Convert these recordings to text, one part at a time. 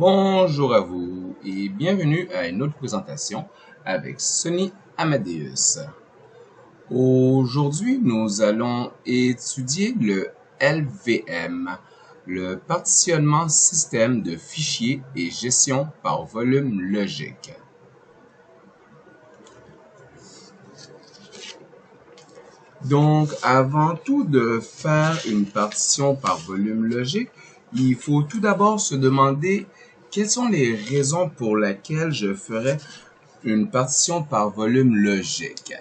Bonjour à vous et bienvenue à une autre présentation avec Sony Amadeus. Aujourd'hui, nous allons étudier le LVM, le partitionnement système de fichiers et gestion par volume logique. Donc, avant tout de faire une partition par volume logique, il faut tout d'abord se demander quelles sont les raisons pour lesquelles je ferais une partition par volume logique.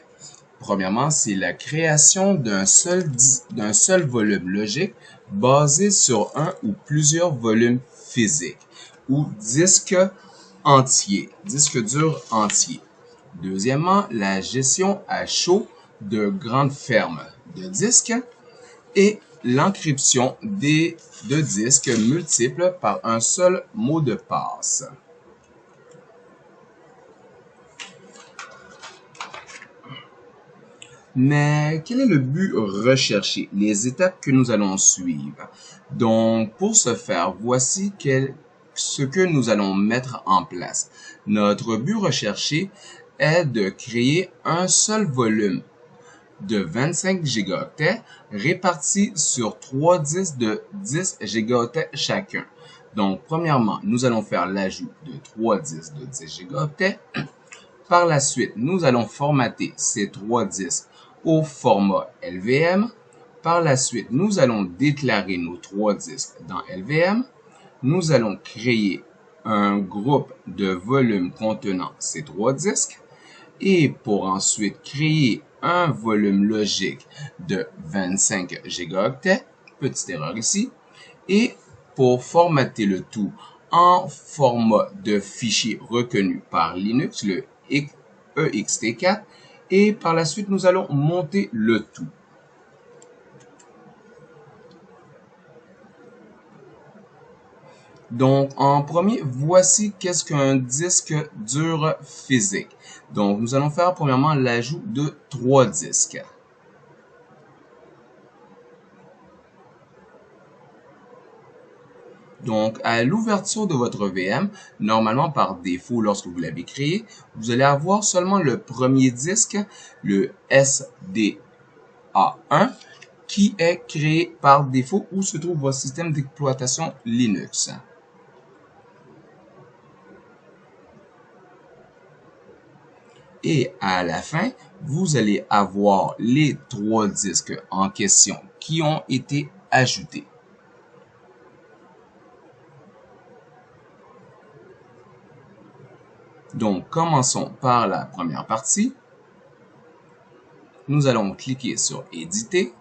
Premièrement, c'est la création d'un seul volume logique basé sur un ou plusieurs volumes physiques ou disques durs entiers. Deuxièmement, la gestion à chaud de grandes fermes de disques et l'encryption de disques multiples par un seul mot de passe. Mais quel est le but recherché? Les étapes que nous allons suivre. Donc, pour ce faire, voici ce que nous allons mettre en place. Notre but recherché est de créer un seul volume de 25 gigaoctets répartis sur 3 disques de 10 gigaoctets chacun. Donc, premièrement, nous allons faire l'ajout de 3 disques de 10 gigaoctets. Par la suite, nous allons formater ces 3 disques au format LVM. Par la suite, nous allons déclarer nos 3 disques dans LVM. Nous allons créer un groupe de volumes contenant ces 3 disques. Et pour ensuite créer un volume logique de 25 gigaoctets, petite erreur ici, et pour formater le tout en format de fichier reconnu par Linux, le ext4, et par la suite, nous allons monter le tout. Donc, en premier, voici qu'est-ce qu'un disque dur physique. Donc, nous allons faire premièrement l'ajout de 3 disques. Donc, à l'ouverture de votre VM, normalement par défaut, lorsque vous l'avez créé, vous allez avoir seulement le premier disque, le SDA1, qui est créé par défaut où se trouve votre système d'exploitation Linux. Et à la fin, vous allez avoir les 3 disques en question qui ont été ajoutés. Donc, commençons par la première partie. Nous allons cliquer sur Éditer.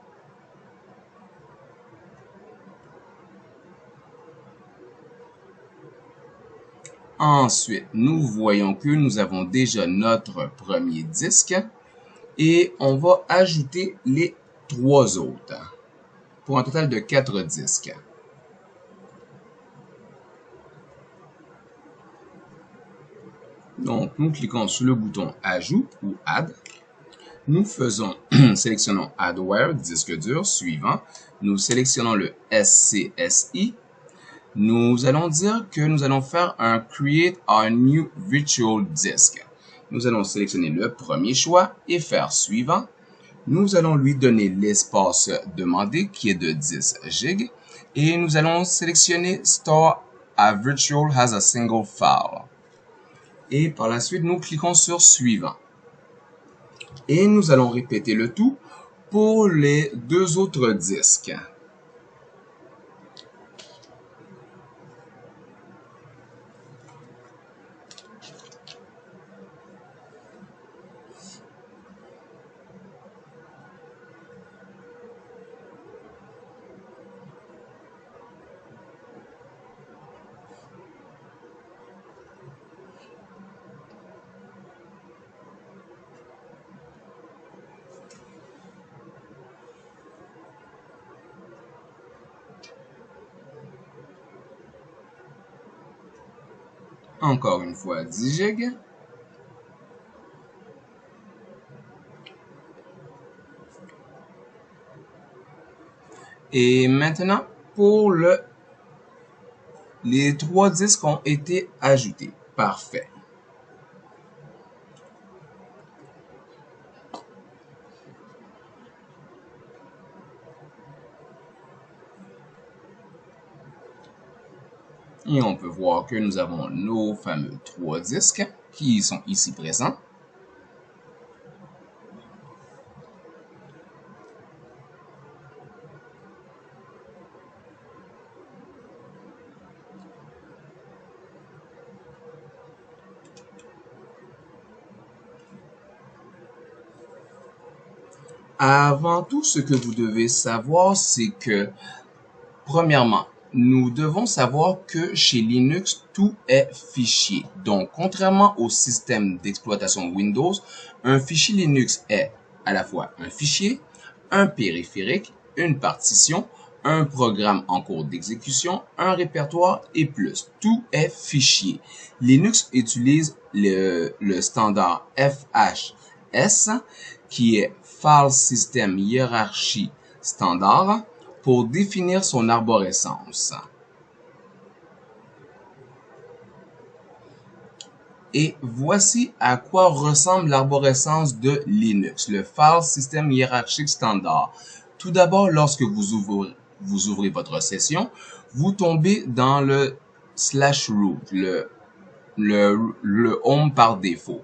Ensuite, nous voyons que nous avons déjà notre premier disque et on va ajouter les 3 autres pour un total de 4 disques. Donc, nous cliquons sur le bouton Ajout ou Add. Nous sélectionnons Hardware, disque dur, suivant. Nous sélectionnons le SCSI. Nous allons dire que nous allons faire un Create a New Virtual Disk. Nous allons sélectionner le premier choix et faire suivant. Nous allons lui donner l'espace demandé qui est de 10 GB et nous allons sélectionner Store a Virtual as a Single File. Et par la suite, nous cliquons sur Suivant. Et nous allons répéter le tout pour les 2 autres disques. Encore une fois, 10 GB. Et maintenant, pour le les 3 disques ont été ajoutés. Parfait. Et on peut voir que nous avons nos fameux 3 disques qui sont ici présents. Avant tout, ce que vous devez savoir, c'est que, premièrement, nous devons savoir que chez Linux, tout est fichier. Donc, contrairement au système d'exploitation Windows, un fichier Linux est à la fois un fichier, un périphérique, une partition, un programme en cours d'exécution, un répertoire et plus. Tout est fichier. Linux utilise le standard FHS, qui est File System Hierarchy Standard, pour définir son arborescence. Et voici à quoi ressemble l'arborescence de Linux, le File System Hierarchic Standard. Tout d'abord, lorsque vous ouvrez votre session, vous tombez dans le /root, le home par défaut.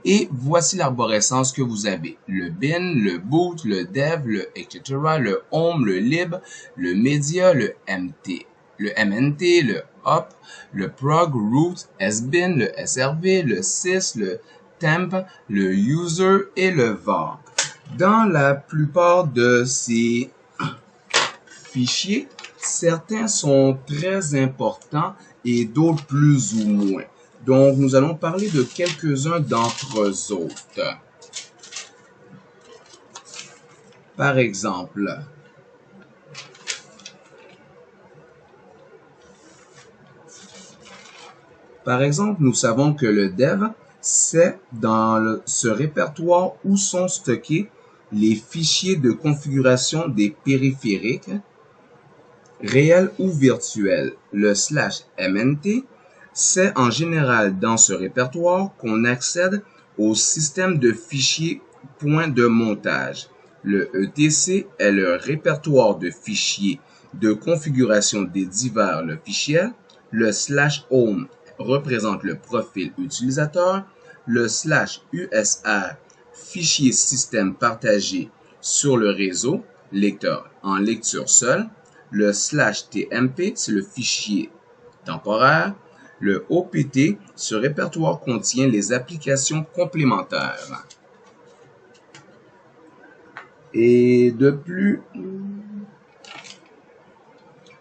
Et voici l'arborescence que vous avez. Le bin, le boot, le dev, le etc., le home, le lib, le media, le MNT, le up, le prog, root, sbin, le srv, le sys, le temp, le user et le var. Dans la plupart de ces fichiers, certains sont très importants et d'autres plus ou moins. Donc, nous allons parler de quelques-uns d'entre eux autres. Par exemple, nous savons que le dev, c'est dans ce répertoire où sont stockés les fichiers de configuration des périphériques, réels ou virtuels. Le /mnt, c'est en général dans ce répertoire qu'on accède au système de fichiers point de montage. Le etc est le répertoire de fichiers de configuration des divers logiciels. Le /home représente le profil utilisateur. Le /usr, fichier système partagé sur le réseau, lecteur en lecture seule. Le /tmp, c'est le fichier temporaire. Le OPT, ce répertoire contient les applications complémentaires. Et de plus,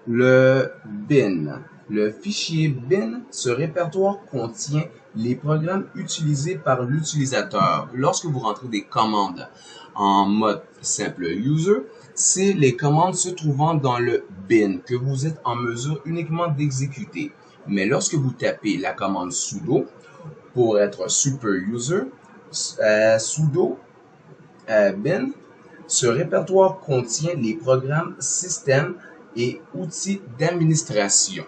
le bin. Le fichier bin, ce répertoire contient les programmes utilisés par l'utilisateur. Lorsque vous rentrez des commandes en mode simple user, c'est les commandes se trouvant dans le bin que vous êtes en mesure uniquement d'exécuter. Mais lorsque vous tapez la commande sudo pour être super user, sudo bin, ce répertoire contient les programmes système et outils d'administration.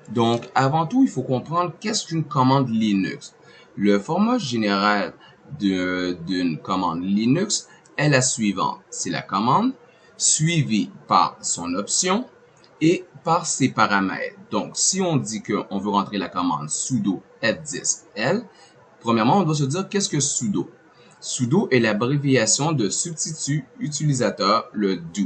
Donc, avant tout, il faut comprendre qu'est-ce qu'une commande Linux. Le format général d'une commande Linux est la suivante. C'est la commande suivie par son option et par ses paramètres. Donc, si on dit qu'on veut rentrer la commande sudo fdisk-l, premièrement, on doit se dire qu'est-ce que sudo. Sudo est l'abréviation de substitut utilisateur, le do,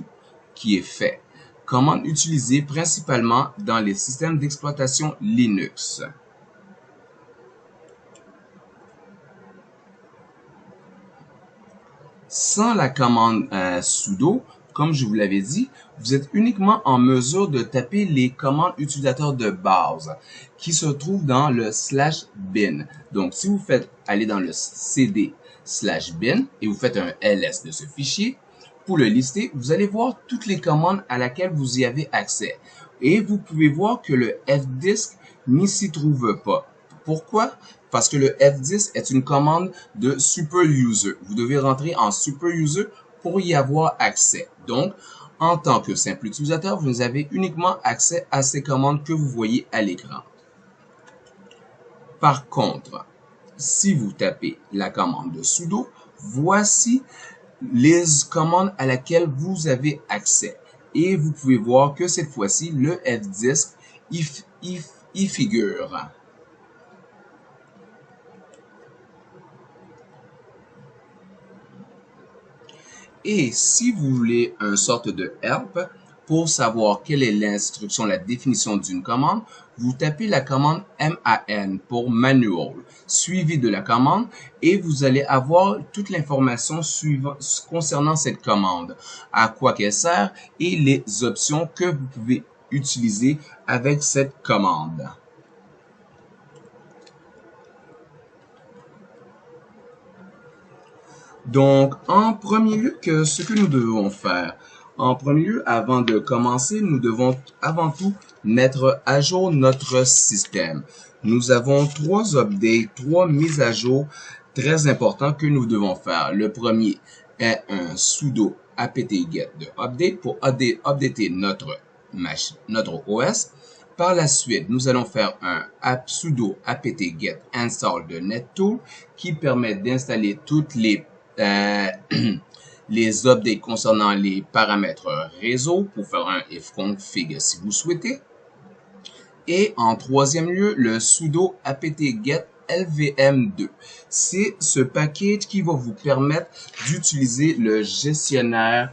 qui est fait. Commande utilisée principalement dans les systèmes d'exploitation Linux. Sans la commande sudo, comme je vous l'avais dit, vous êtes uniquement en mesure de taper les commandes utilisateurs de base qui se trouvent dans le /bin. Donc, si vous faites aller dans le cd/bin et vous faites un ls de ce fichier, pour le lister, vous allez voir toutes les commandes à laquelle vous y avez accès. Et vous pouvez voir que le fdisk n'y s'y trouve pas. Pourquoi? Parce que le fdisk est une commande de super user. Vous devez rentrer en super user pour y avoir accès. Donc, en tant que simple utilisateur, vous avez uniquement accès à ces commandes que vous voyez à l'écran. Par contre, si vous tapez la commande de sudo, voici les commandes à laquelle vous avez accès. Et vous pouvez voir que cette fois-ci, le fdisk y figure. Et si vous voulez une sorte de help pour savoir quelle est l'instruction, la définition d'une commande, vous tapez la commande man pour manual, suivi de la commande, et vous allez avoir toute l'information concernant cette commande, à quoi qu'elle sert et les options que vous pouvez utiliser avec cette commande. Donc, en premier lieu, ce que nous devons faire? En premier lieu, avant de commencer, nous devons avant tout mettre à jour notre système. Nous avons trois updates, trois mises à jour très importants que nous devons faire. Le premier est un sudo apt-get de update pour updater notre OS. Par la suite, nous allons faire un sudo apt-get install de NetTool qui permet d'installer toutes les updates concernant les paramètres réseau pour faire un ifconfig si vous souhaitez. Et en troisième lieu, le sudo apt-get lvm2. C'est ce package qui va vous permettre d'utiliser le gestionnaire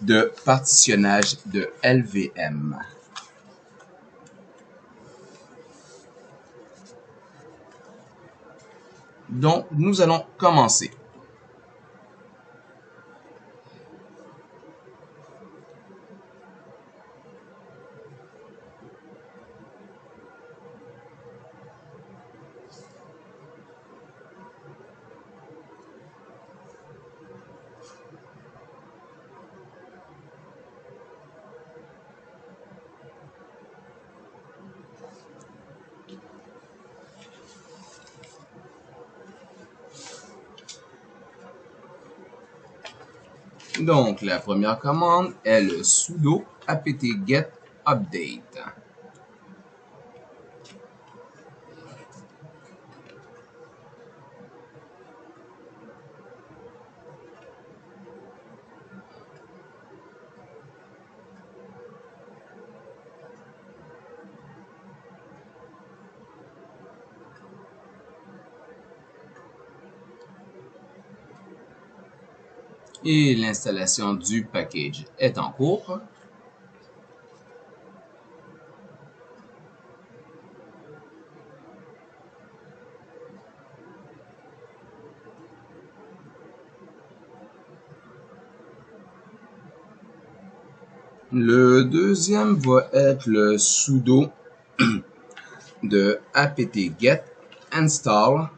de partitionnage de LVM. Donc, nous allons commencer. Donc, la première commande est le sudo apt-get update. Et l'installation du package est en cours. Le deuxième va être le sudo de apt-get install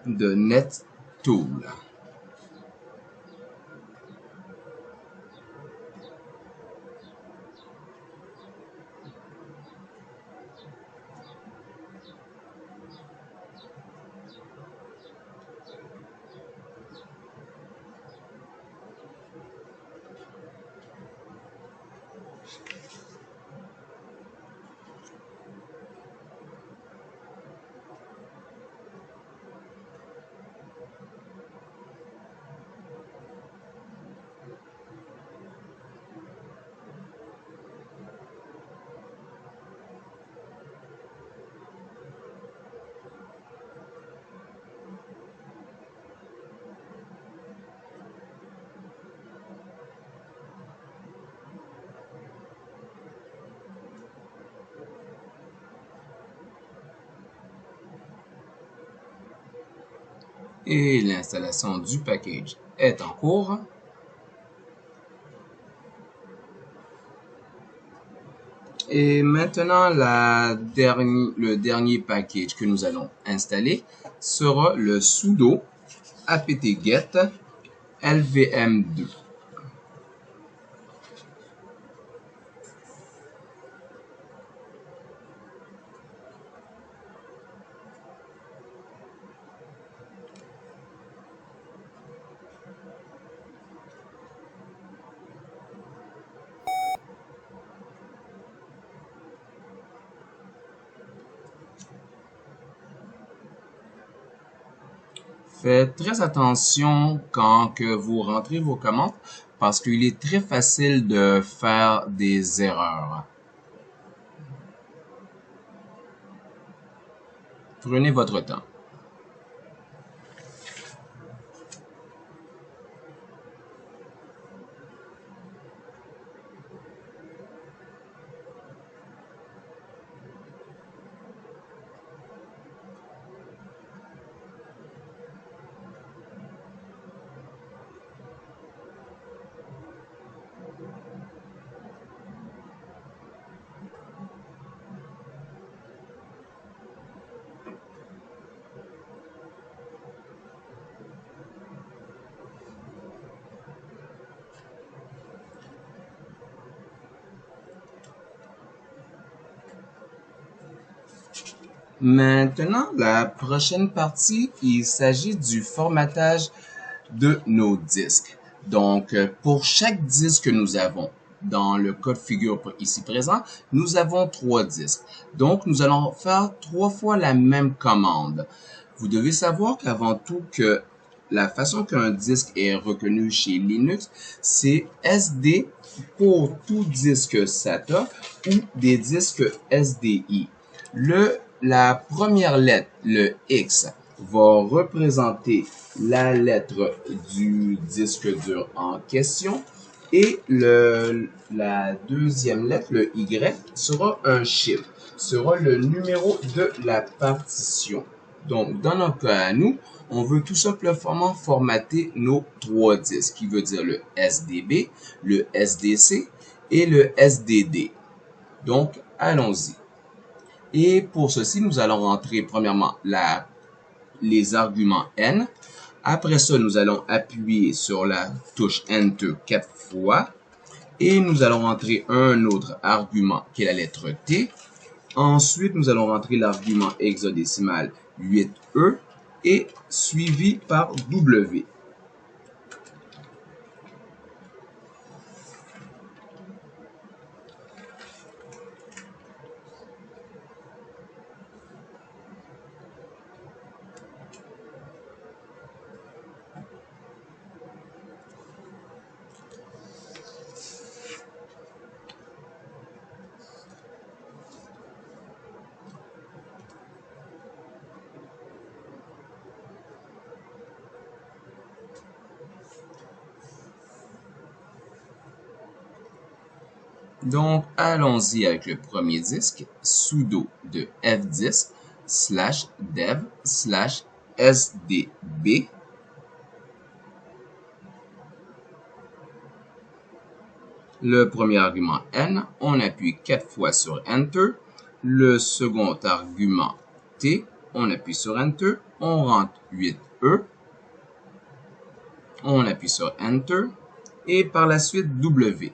de NetTool. Et l'installation du package est en cours. Et maintenant, le dernier package que nous allons installer sera le sudo apt-get lvm2. Faites très attention quand que vous rentrez vos commandes parce qu'il est très facile de faire des erreurs. Prenez votre temps. Maintenant, la prochaine partie, il s'agit du formatage de nos disques. Donc, pour chaque disque que nous avons, dans le cas de figure ici présent, nous avons 3 disques. Donc, nous allons faire 3 fois la même commande. Vous devez savoir qu'avant tout que la façon qu'un disque est reconnu chez Linux, c'est SD pour tout disque SATA ou des disques SDI. La première lettre, le X, va représenter la lettre du disque dur en question et la deuxième lettre, le Y, sera un chiffre, sera le numéro de la partition. Donc, dans notre cas à nous, on veut tout simplement formater nos 3 disques, qui veut dire le SDB, le SDC et le SDD. Donc, allons-y. Et pour ceci, nous allons rentrer premièrement les arguments N. Après ça, nous allons appuyer sur la touche Enter 4 fois. Et nous allons rentrer un autre argument qui est la lettre T. Ensuite, nous allons rentrer l'argument hexadécimal 8E et suivi par W. Donc, allons-y avec le premier disque, sudo de f10 /dev /sdb. Le premier argument N, on appuie 4 fois sur Enter. Le second argument T, on appuie sur Enter. On rentre 8E. On appuie sur Enter. Et par la suite W.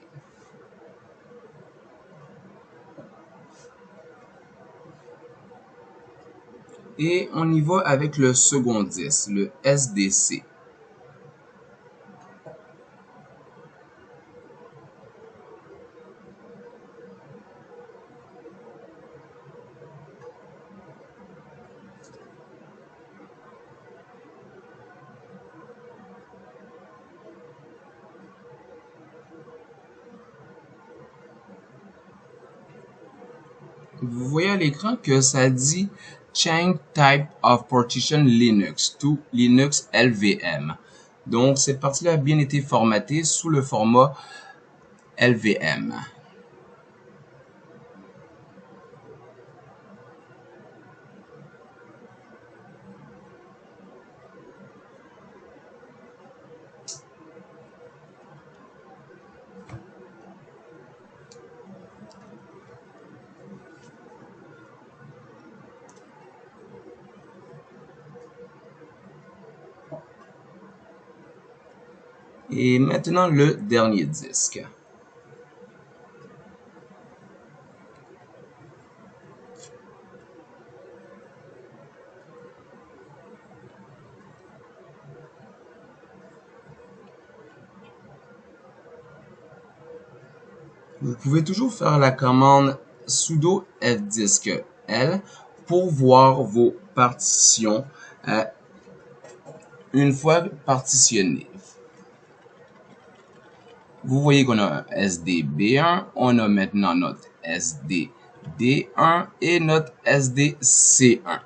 Et on y va avec le second disque, le SDC. Vous voyez à l'écran que ça dit Change Type of Partition Linux to Linux LVM. Donc, cette partie-là a bien été formatée sous le format LVM. Et maintenant, le dernier disque. Vous pouvez toujours faire la commande sudo fdisk L pour voir vos partitions une fois partitionné. Vous voyez qu'on a un SDB1, on a maintenant notre SDD1 et notre SDC1.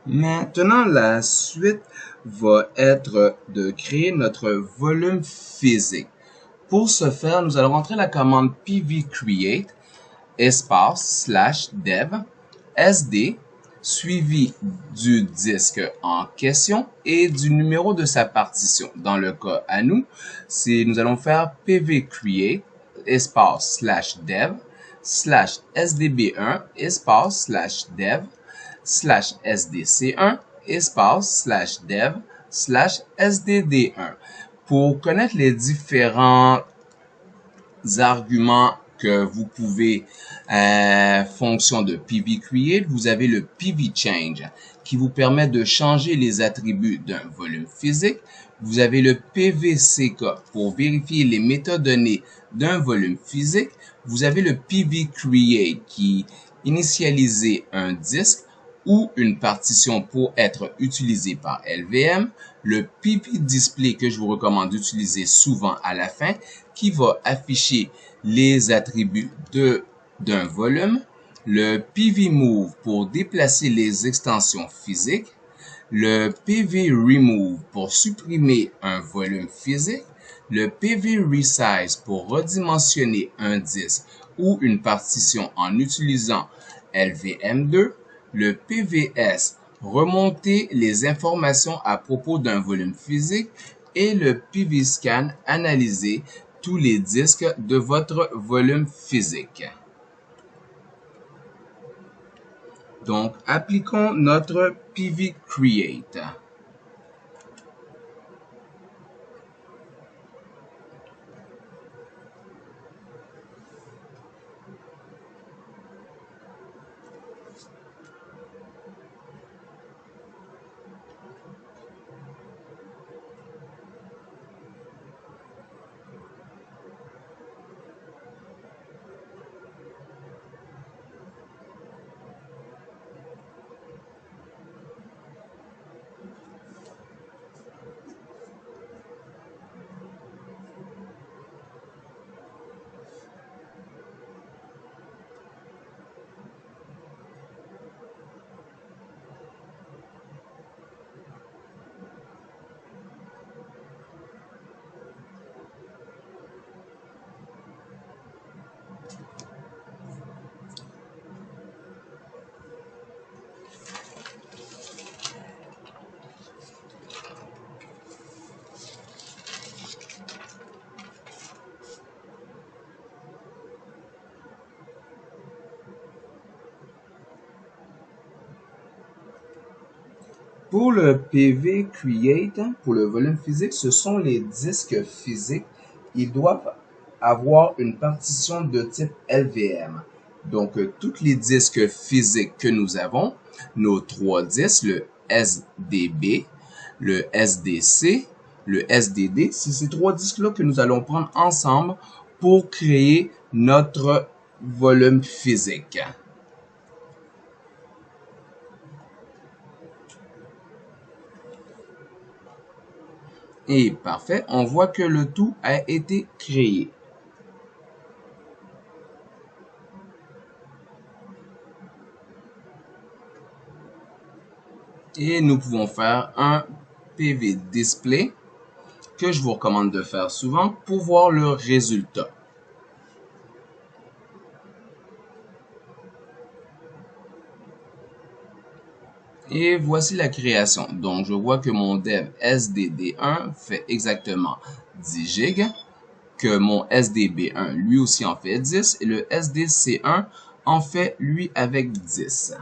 Maintenant, la suite va être de créer notre volume physique. Pour ce faire, nous allons rentrer la commande pvcreate espace /dev sd suivi du disque en question et du numéro de sa partition. Dans le cas à nous, nous allons faire pvcreate espace /dev /sdb1 espace /dev /sdc1 espace /dev /sdd1. Pour connaître les différents arguments que vous pouvez, fonction de pvcreate, vous avez le pvchange qui vous permet de changer les attributs d'un volume physique. Vous avez le pvck pour vérifier les métadonnées d'un volume physique. Vous avez le pvcreate qui initialise un disque ou une partition pour être utilisé par LVM, le pvdisplay que je vous recommande d'utiliser souvent à la fin, qui va afficher les attributs d'un volume, le pvmove pour déplacer les extensions physiques, le pvremove pour supprimer un volume physique, le pvresize pour redimensionner un disque ou une partition en utilisant LVM2, le PVS, remonter les informations à propos d'un volume physique, et le PVScan, analyser tous les disques de votre volume physique. Donc, appliquons notre pvcreate. Pour le pvcreate, pour le volume physique, ce sont les disques physiques. Ils doivent avoir une partition de type LVM. Donc, tous les disques physiques que nous avons, nos trois disques, le SDB, le SDC, le SDD, c'est ces trois disques-là que nous allons prendre ensemble pour créer notre volume physique. Et parfait, on voit que le tout a été créé. Et nous pouvons faire un PV display que je vous recommande de faire souvent pour voir le résultat. Et voici la création. Donc, je vois que mon dev SDD1 fait exactement 10 gigs, que mon SDB1 lui aussi en fait 10 et le SDC1 en fait lui avec 10.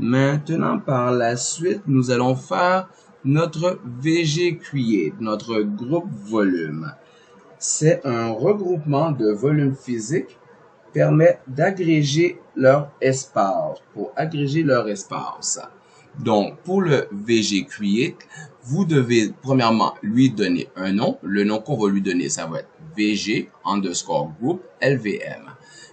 Maintenant, par la suite, nous allons faire notre VG Create, notre groupe volume. C'est un regroupement de volumes physiques permet d'agréger leur espace, pour agréger leur espace. Donc, pour le VG Create, vous devez premièrement lui donner un nom. Le nom qu'on va lui donner, ça va être VG underscore group LVM.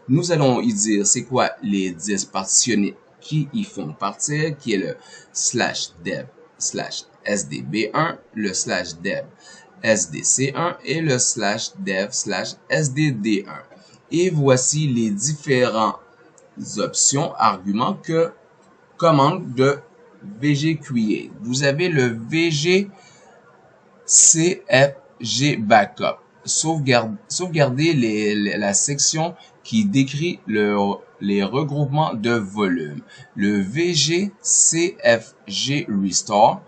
Nous allons y dire c'est quoi les 10 partitionnés qui y font partir, qui est le slash dev slash sdb1, le slash dev sdc1 et le slash dev slash sdd1. Et voici les différentes options, arguments que commande de VG Create. Vous avez le VG CFG Backup. Sauvegarder la section qui décrit les regroupements de volumes. Le VG CFG Restore.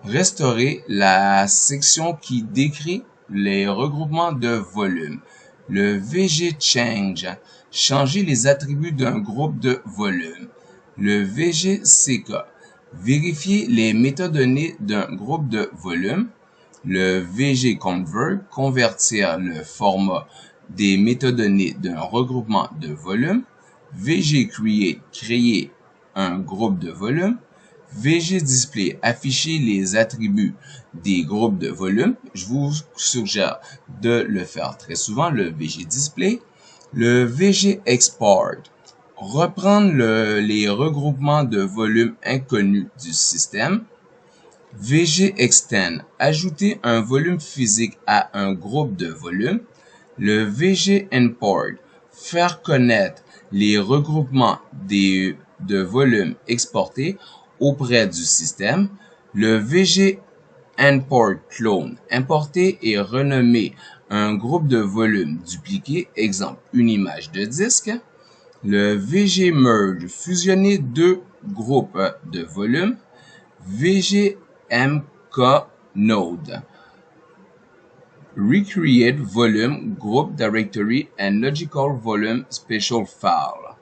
Restaurer la section qui décrit les regroupements de volumes. Le VG Change. Changer les attributs d'un groupe de volume. Le VG CK. Vérifier les métadonnées d'un groupe de volume. Le VG Convert. Convertir le format des métadonnées d'un regroupement de volume. VG Create. Créer un groupe de volume. VG Display, afficher les attributs des groupes de volume. Je vous suggère de le faire très souvent, le VG Display. Le VG Export, reprendre les regroupements de volume inconnus du système. VG Extend, ajouter un volume physique à un groupe de volume. Le VG Import, faire connaître les regroupements de volumes exportés auprès du système. Le VG Import Clone, importer et renommer un groupe de volumes dupliqué, exemple une image de disque. Le VG Merge, fusionner deux groupes de volumes. VG MK Node, recreate volume, group directory and logical volume special file.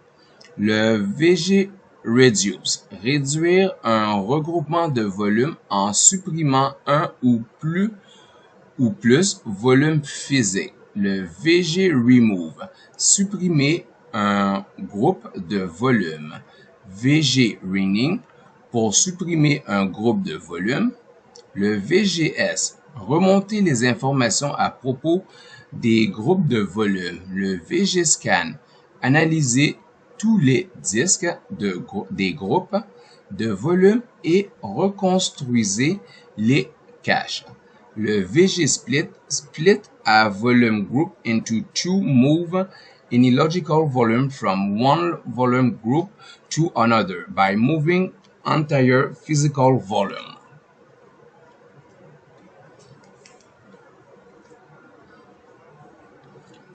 Le VG Reduce, réduire un regroupement de volumes en supprimant un ou plus volume physique. Le VG Remove, supprimer un groupe de volumes. VG Rename, pour supprimer un groupe de volumes. Le VGS, remonter les informations à propos des groupes de volume. Le VGScan, analyser tous les disques des groupes de volume et reconstruisez les caches. Le VG Split, split a volume group into two, move any logical volume from one volume group to another by moving entire physical volume.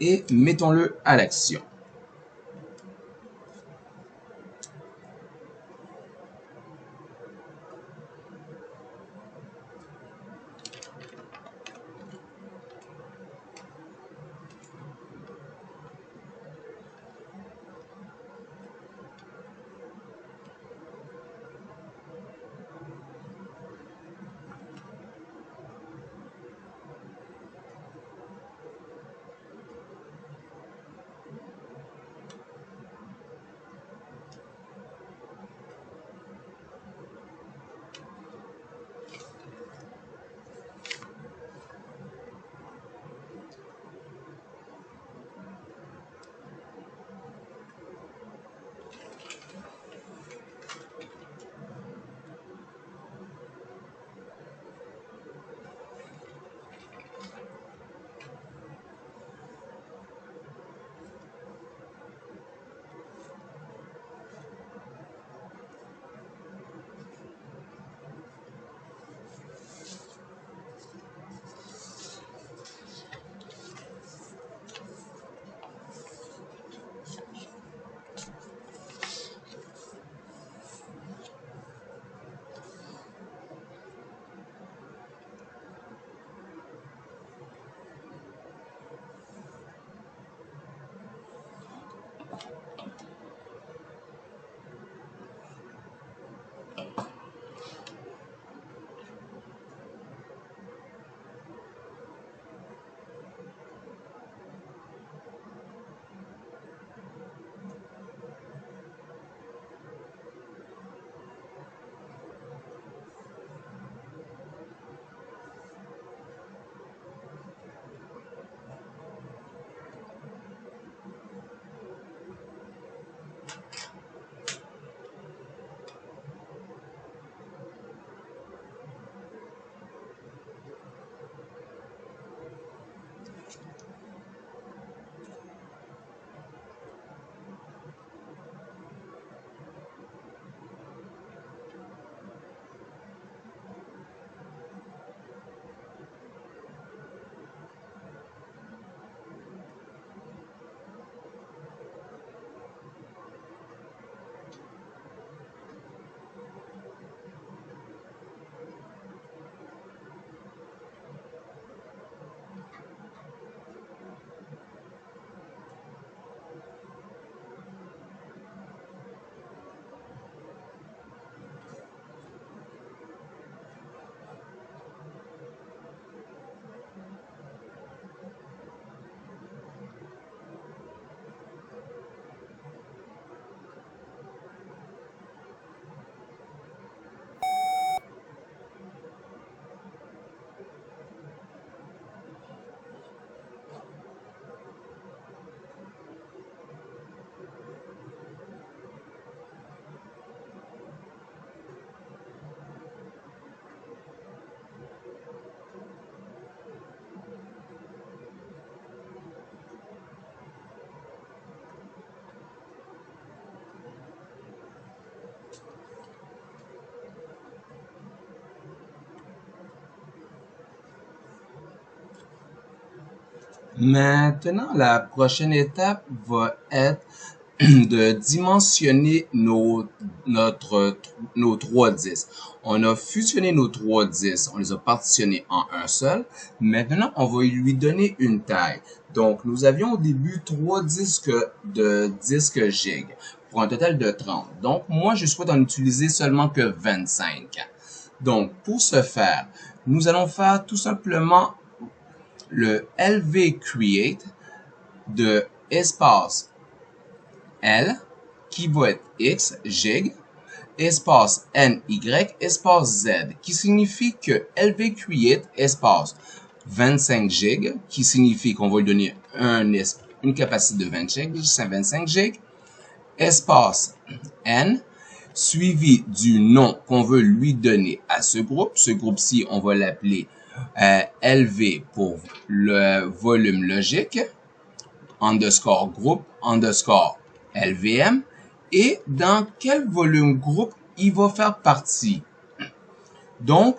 Et mettons-le à l'action. Maintenant, la prochaine étape va être de dimensionner nos trois disques. On a fusionné nos trois disques, on les a partitionnés en un seul. Maintenant, on va lui donner une taille. Donc, nous avions au début trois disques de 10 gig pour un total de 30. Donc, moi, je souhaite en utiliser seulement que 25. Donc, pour ce faire, nous allons faire tout simplement le LV Create de espace L qui va être X, gig, espace NY, espace Z, qui signifie que LV Create, espace 25 gigs, qui signifie qu'on va lui donner une capacité de 25 gigs, espace N, suivi du nom qu'on veut lui donner à ce groupe. Ce groupe-ci, on va l'appeler LV pour le volume logique, underscore groupe, underscore LVM, et dans quel volume groupe il va faire partie. Donc,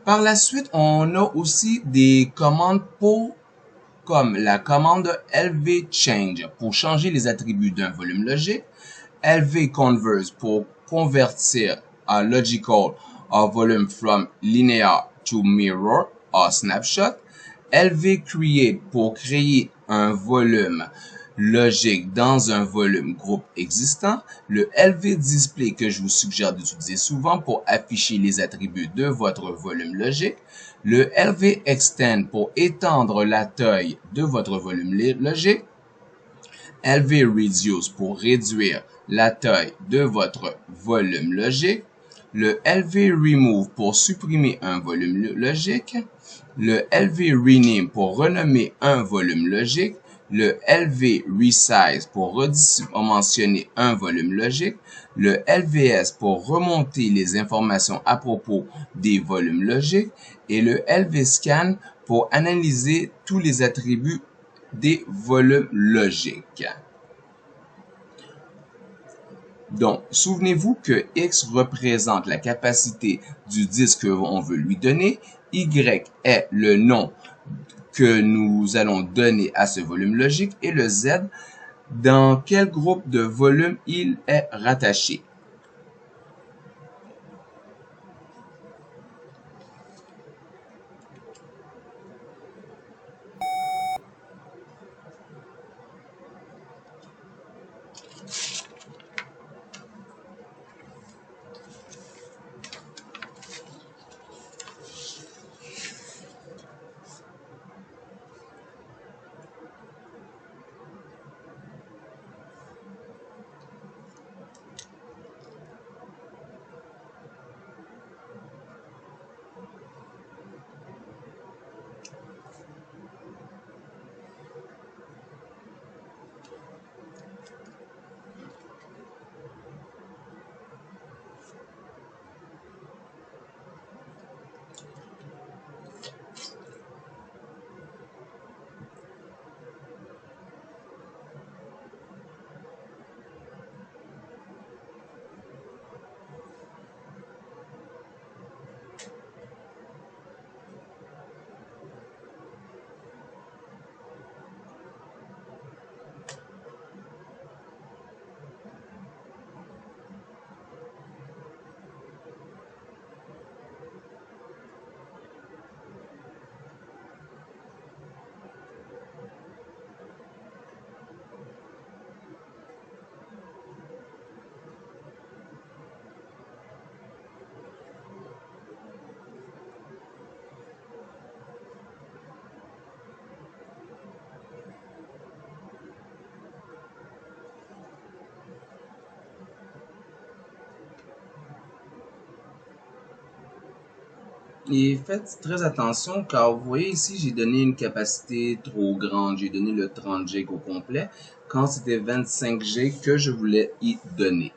par la suite, on a aussi des commandes comme la commande LV change pour changer les attributs d'un volume logique, LV converse pour convertir a logical a volume from linear to mirror a snapshot, LV create pour créer un volume logique dans un volume groupe existant, le LV display que je vous suggère d'utiliser souvent pour afficher les attributs de votre volume logique, le LV extend pour étendre la taille de votre volume logique, LV reduce pour réduire la taille de votre volume logique, le LV remove pour supprimer un volume logique, le LV rename pour renommer un volume logique, le LV resize pour redimensionner un volume logique, le LVS pour remonter les informations à propos des volumes logiques et le LV scan pour analyser tous les attributs des volumes logiques. Donc, souvenez-vous que X représente la capacité du disque qu'on veut lui donner, Y est le nom que nous allons donner à ce volume logique et le Z, dans quel groupe de volume il est rattaché. Et faites très attention car vous voyez ici, j'ai donné une capacité trop grande. J'ai donné le 30 GB au complet quand c'était 25 GB que je voulais y donner.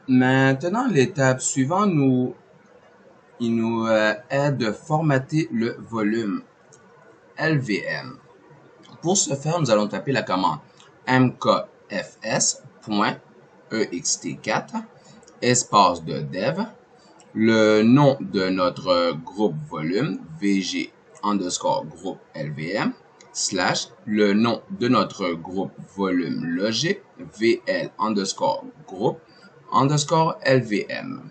Maintenant, l'étape suivante il nous aide de formater le volume LVM. Pour ce faire, nous allons taper la commande mkfs.ext4 espace de dev, le nom de notre groupe volume VG underscore groupe LVM slash le nom de notre groupe volume logique VL underscore groupe underscore LVM.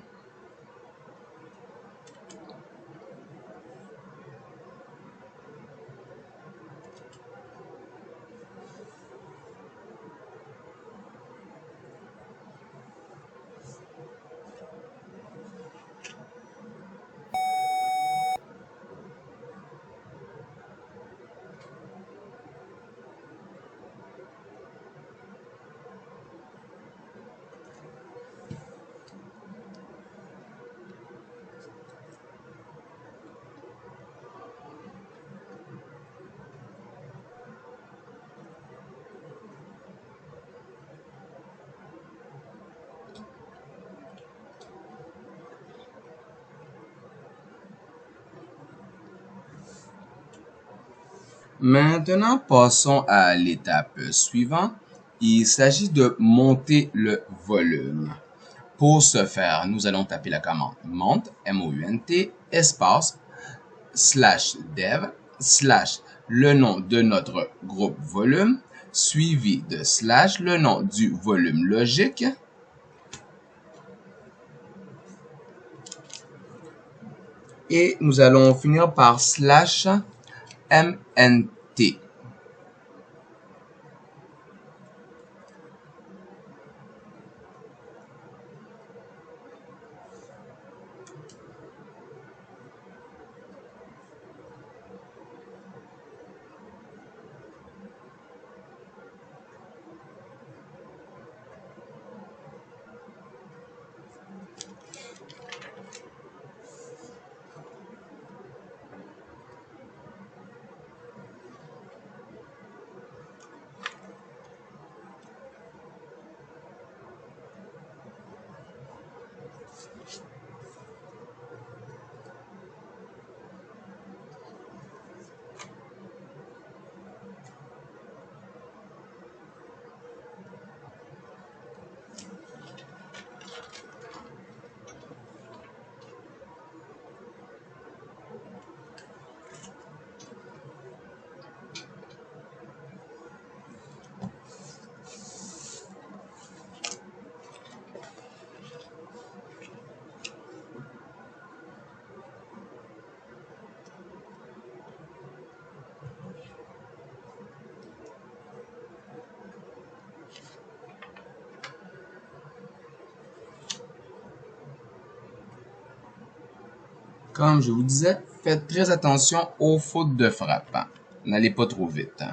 Maintenant, passons à l'étape suivante. Il s'agit de monter le volume. Pour ce faire, nous allons taper la commande mount, M-O-U-N-T, espace, slash dev, slash le nom de notre groupe volume, suivi de slash le nom du volume logique, et nous allons finir par slash MNT. Comme je vous disais, faites très attention aux fautes de frappe. N'allez pas trop vite.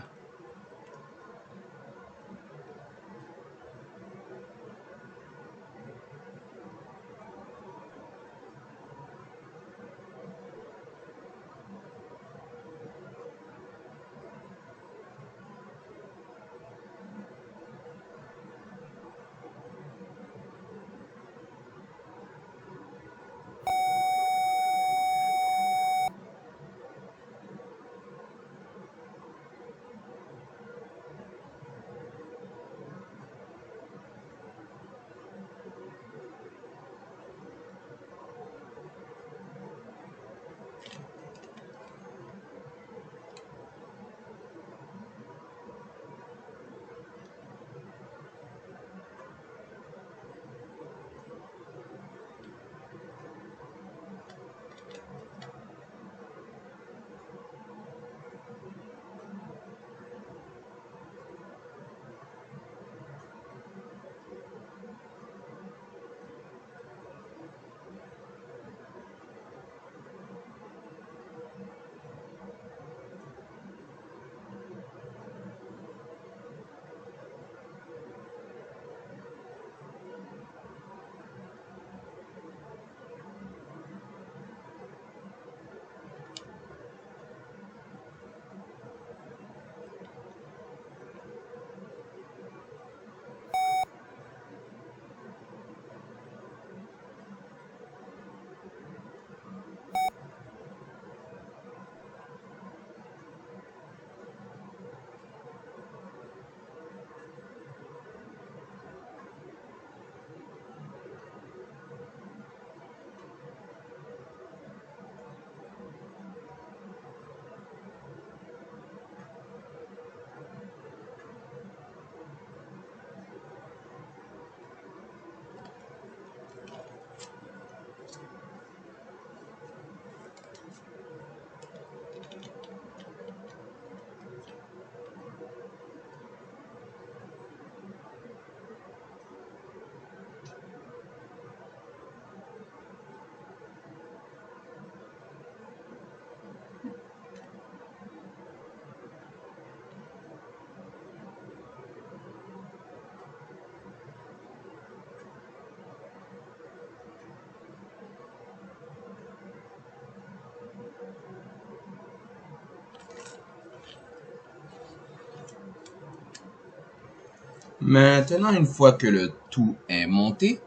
Maintenant, une fois que le tout est monté,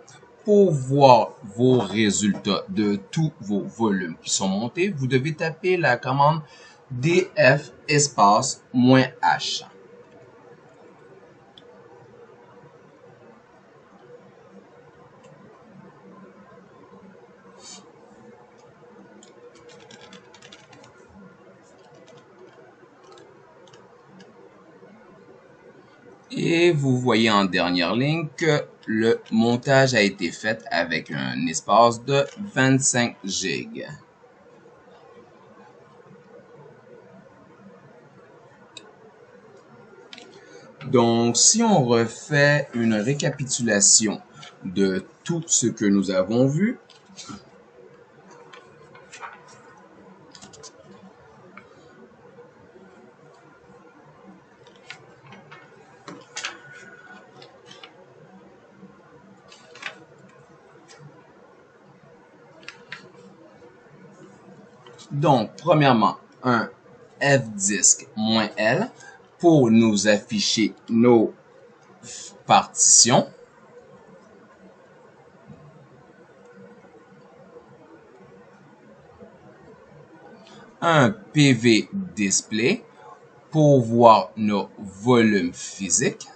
pour voir vos résultats de tous vos volumes qui sont montés, vous devez taper la commande df espace -h. Et vous voyez en dernière ligne que le montage a été fait avec un espace de 25 GB. Donc, si on refait une récapitulation de tout ce que nous avons vu, donc, premièrement, un fdisk-l pour nous afficher nos partitions. Un PV display pour voir nos volumes physiques.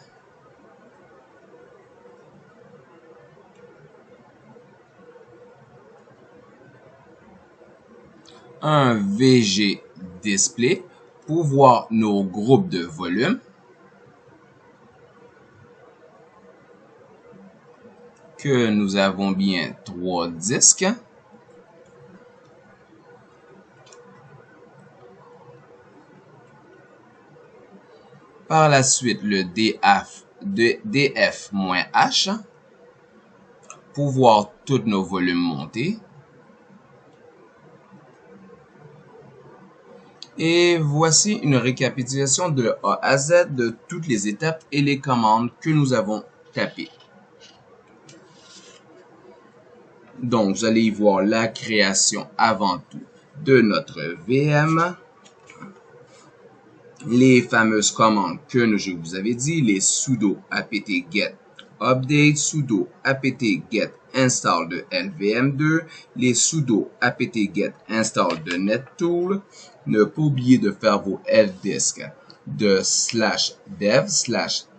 Un VG display pour voir nos groupes de volumes. Que nous avons bien 3 disques. Par la suite, le df-h pour voir tous nos volumes montés. Et voici une récapitulation de A à Z de toutes les étapes et les commandes que nous avons tapées. Donc, vous allez y voir la création avant tout de notre VM. Les fameuses commandes que je vous avais dit, les sudo apt-get update, sudo apt-get install de LVM2, les sudo apt-get install de NetTool. Ne pas oublier de faire vos fdisk de /dev/sdb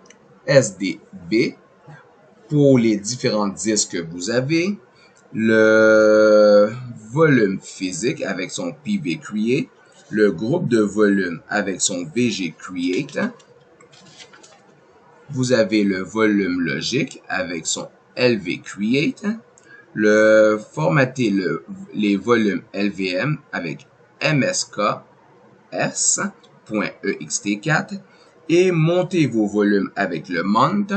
pour les différents disques que vous avez. Le volume physique avec son PV Create, le groupe de volume avec son VG Create. Vous avez le volume logique avec son LV Create. Formater les volumes LVM avec msks.ext4 et monter vos volumes avec le mount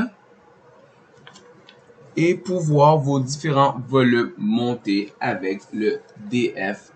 et pouvoir vos différents volumes monter avec le df-h.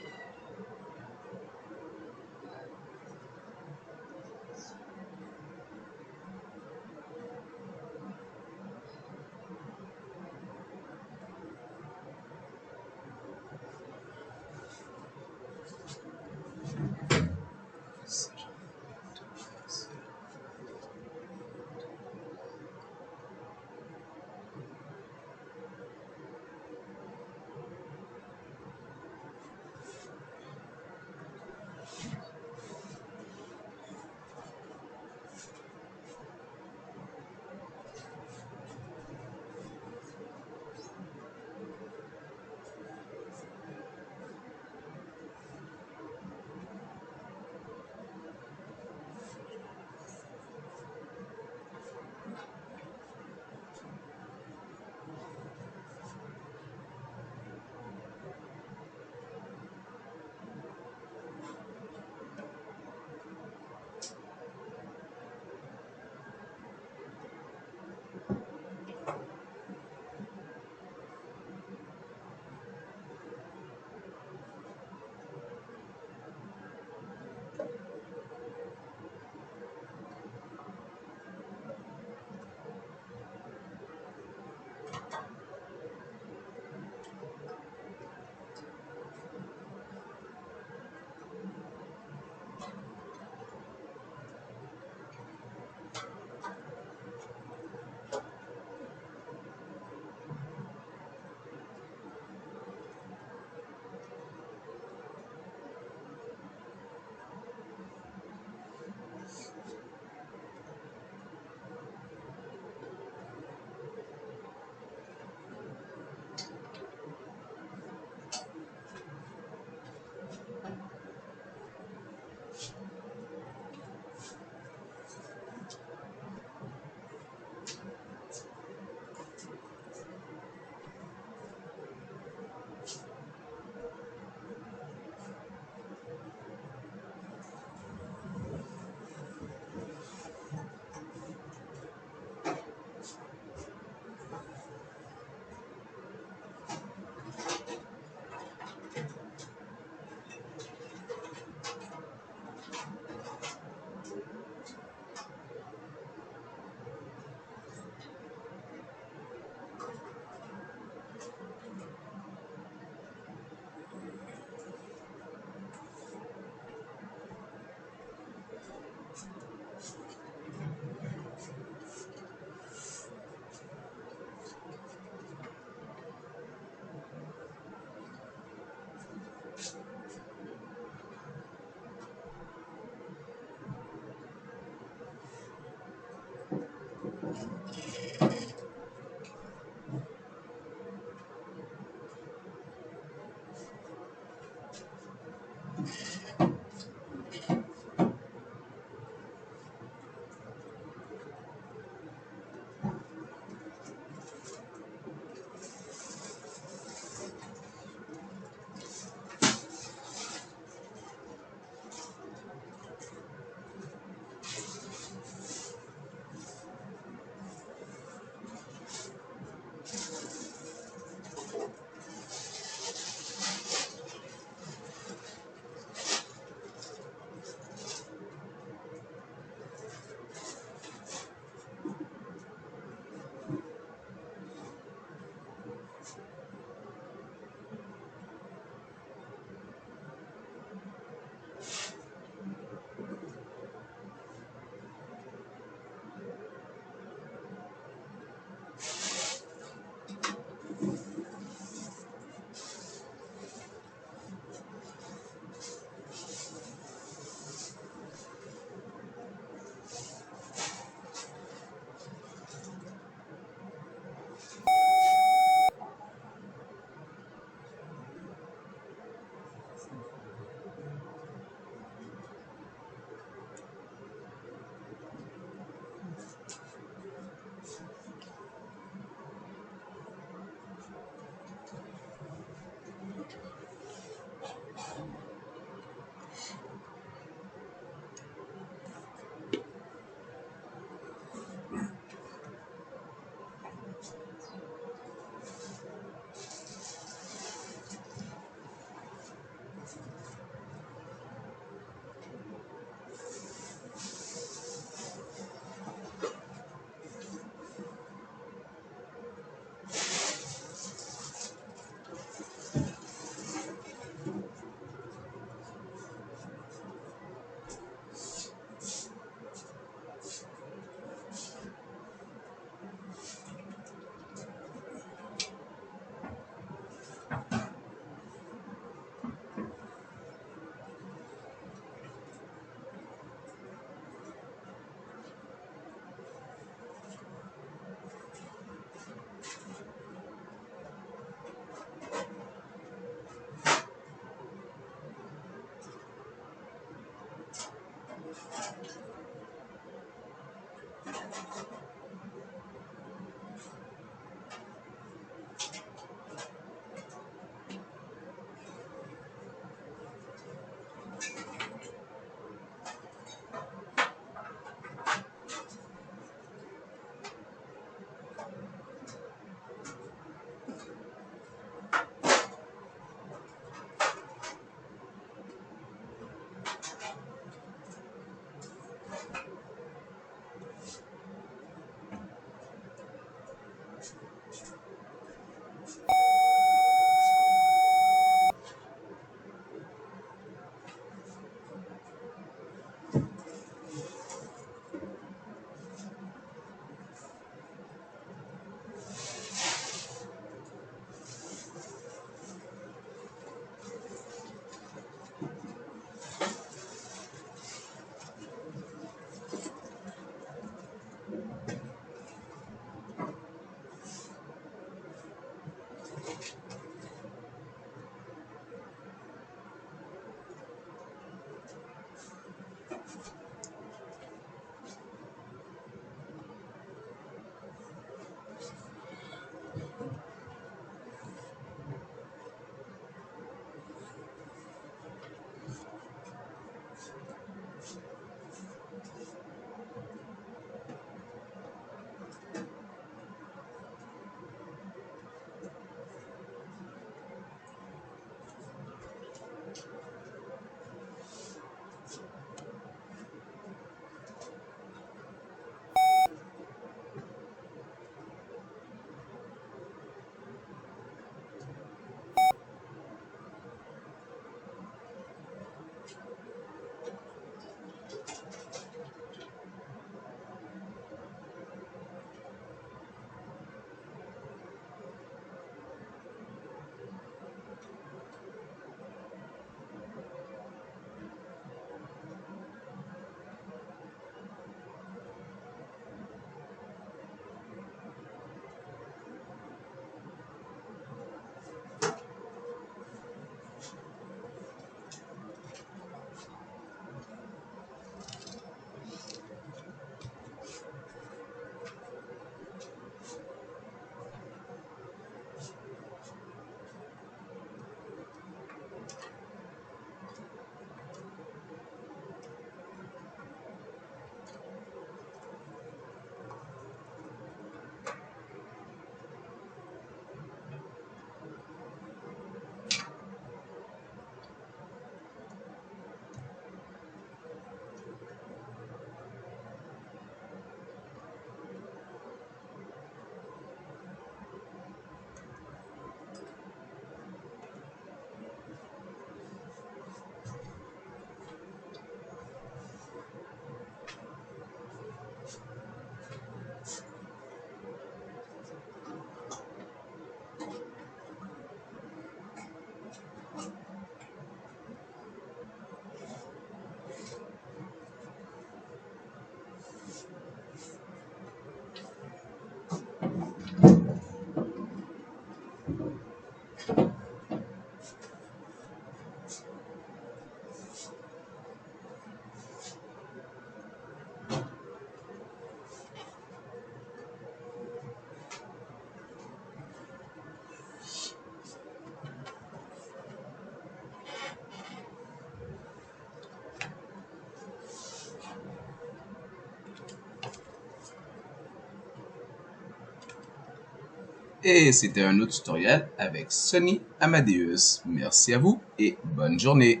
Et c'était un autre tutoriel avec Sonny Amadeus. Merci à vous et bonne journée.